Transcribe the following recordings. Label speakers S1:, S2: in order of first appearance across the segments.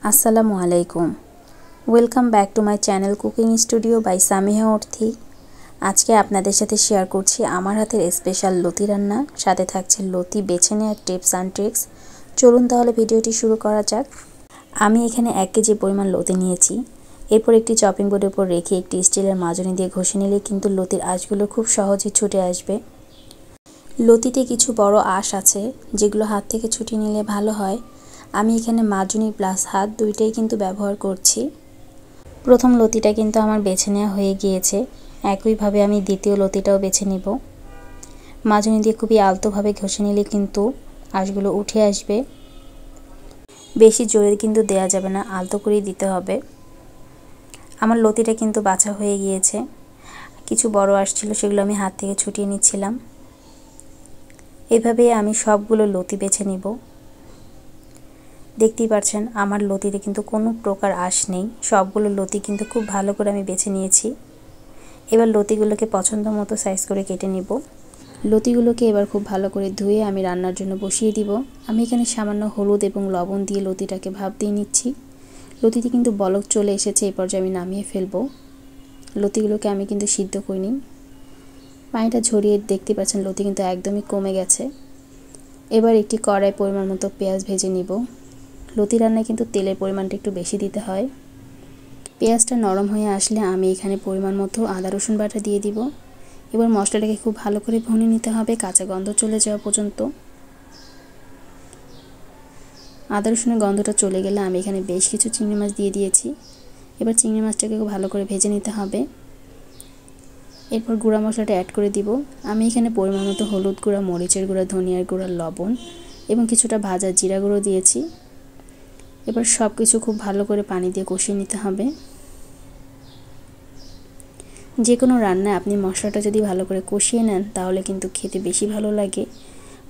S1: আসসালামু আলাইকুম। Welcome back to my channel cooking studio by Samiha Arthi. আজকে আপনাদের সাথে শেয়ার করছি আমার হাতের স্পেশাল লতি রান্না, সাথে থাকছে লতি বেছে নেওয়ার টিপস অ্যান্ড ট্রিক্স। চলুন তাহলে ভিডিওটি শুরু করা যাক। আমি এখানে 1 কেজি পরিমাণ লতি নিয়েছি। এরপর একটি চপিং বোর্ডের উপর রেখে একটি স্টিলের মাজনি দিয়ে ঘষে নিলে কিন্তু লতির আঁশগুলো খুব সহজে ছুটে আসবে। লতিতে কিছু বড় আঁশ আছে যেগুলো হাত থেকে ছুটিয়ে নিলে ভালো হয়। আমি এখানে মাজনি প্লাস হাত দুইটাই কিন্তু ব্যবহার করছি। প্রথম লতিটা কিন্তু আমার বেছে নেওয়া হয়ে গিয়েছে। একইভাবে আমি দ্বিতীয় লতিটাও বেছে নিব। মাজনি দিয়ে খুবই আলতোভাবে ঘষে নিলে কিন্তু আঁশগুলো উঠে আসবে। বেশি জোরে কিন্তু দেয়া যাবে না, আলতো করেই দিতে হবে। আমার লতিটা কিন্তু বাছা হয়ে গিয়েছে। কিছু বড় আঁশ ছিল সেগুলো আমি হাত থেকে ছুটিয়ে নিচ্ছিলাম। এভাবেই আমি সবগুলো লতি বেছে নিব। দেখতেই পাচ্ছেন আমার লতিতে কিন্তু কোনো প্রকার আঁশ নেই। সবগুলো লতি কিন্তু খুব ভালো করে আমি বেছে নিয়েছি। এবার লতিগুলোকে পছন্দ মতো সাইজ করে কেটে নিব। লতিগুলোকে এবার খুব ভালো করে ধুয়ে আমি রান্নার জন্য বসিয়ে দিব। আমি এখানে সামান্য হলুদ এবং লবণ দিয়ে লতিটাকে ভাপ দিয়ে নিচ্ছি। লতিতে কিন্তু বলক চলে এসেছে, এই পর্যায়ে আমি নামিয়ে ফেলবো। লতিগুলোকে আমি কিন্তু সিদ্ধ করিনি। পানিটা ঝরিয়ে দেখতে পাচ্ছেন লতি কিন্তু একদমই কমে গেছে। এবার একটি কড়াই পরিমাণ মতো পেঁয়াজ ভেজে নিব। লতি রান্নায় কিন্তু তেলের পরিমাণটা একটু বেশি দিতে হয়। পেঁয়াজটা নরম হয়ে আসলে আমি এখানে পরিমাণ মতো আদা রসুন বাটা দিয়ে দিব। এবার মশলাটাকে খুব ভালো করে ভুনে নিতে হবে কাঁচা গন্ধ চলে যাওয়া পর্যন্ত। আদা রসুনের গন্ধটা চলে গেলে আমি এখানে বেশ কিছু চিংড়ি মাছ দিয়ে দিয়েছি। এবার চিংড়ি মাছটাকে খুব ভালো করে ভেজে নিতে হবে। এরপর গুঁড়া মশলাটা অ্যাড করে দিব। আমি এখানে পরিমাণ মতো হলুদ গুঁড়া, মরিচের গুঁড়া, ধনিয়ার গুঁড়া, লবণ এবং কিছুটা ভাজা জিরা গুঁড়ো দিয়েছি। এবার সব কিছু খুব ভালো করে পানি দিয়ে কষিয়ে নিতে হবে। যে কোনো রান্নায় আপনি মশলাটা যদি ভালো করে কষিয়ে নেন তাহলে কিন্তু খেতে বেশি ভালো লাগে।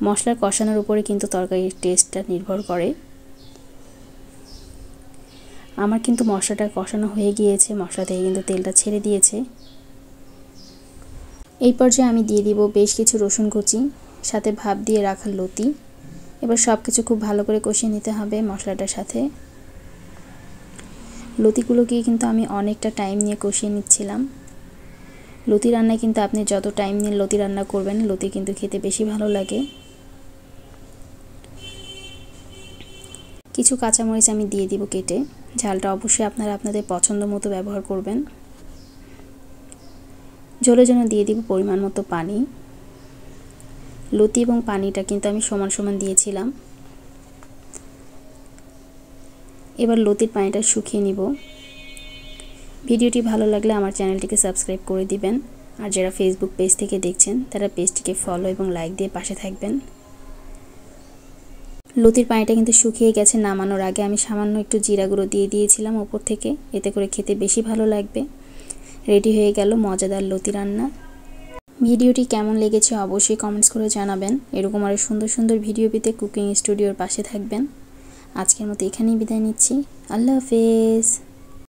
S1: মশলার কষানোর উপরে কিন্তু তরকারির টেস্টটা নির্ভর করে। আমার কিন্তু মশলাটা কষানো হয়ে গিয়েছে, মশলা থেকে কিন্তু তেলটা ছেড়ে দিয়েছে। এই পর্যায়ে আমি দিয়ে দিব বেশ কিছু রসুন কুচি, সাথে ভাপ দিয়ে রাখা লতি। এবার সব কিছু খুব ভালো করে কষিয়ে নিতে হবে মশলাটার সাথে। লতিগুলোকে কিন্তু আমি অনেকটা টাইম নিয়ে কষিয়ে নিচ্ছিলাম। লতি রান্নায় কিন্তু আপনি যত টাইম নিয়ে লতি রান্না করবেন লতি কিন্তু খেতে বেশি ভালো লাগে। কিছু কাঁচামরিচ আমি দিয়ে দিব কেটে। ঝালটা অবশ্যই আপনারা আপনাদের পছন্দ মতো ব্যবহার করবেন। ঝোলের জন্য দিয়ে দিব পরিমাণ মতো পানি। লতি এবং পানিটা কিন্তু আমি সমান সমান দিয়েছিলাম। এবার লতির পানিটা শুকিয়ে নিব। ভিডিওটি ভালো লাগলে আমার চ্যানেলটিকে সাবস্ক্রাইব করে দিবেন। আর যারা ফেসবুক পেজ থেকে দেখছেন তারা পেজটিকে ফলো এবং লাইক দিয়ে পাশে থাকবেন। লতির পানিটা কিন্তু শুকিয়ে গেছে। নামানোর আগে আমি সামান্য একটু জিরা গুঁড়ো দিয়ে দিয়েছিলাম উপর থেকে, এতে করে খেতে বেশি ভালো লাগবে। রেডি হয়ে গেল মজাদার লতি রান্না। ভিডিওটি কেমন লেগেছে অবশ্যই কমেন্টস করে জানাবেন। এরকম আরও সুন্দর সুন্দর ভিডিও পেতে কুকিং স্টুডিওর পাশে থাকবেন। আজকের মতো এখানেই বিদায় নিচ্ছি। আল্লাহ হাফেজ।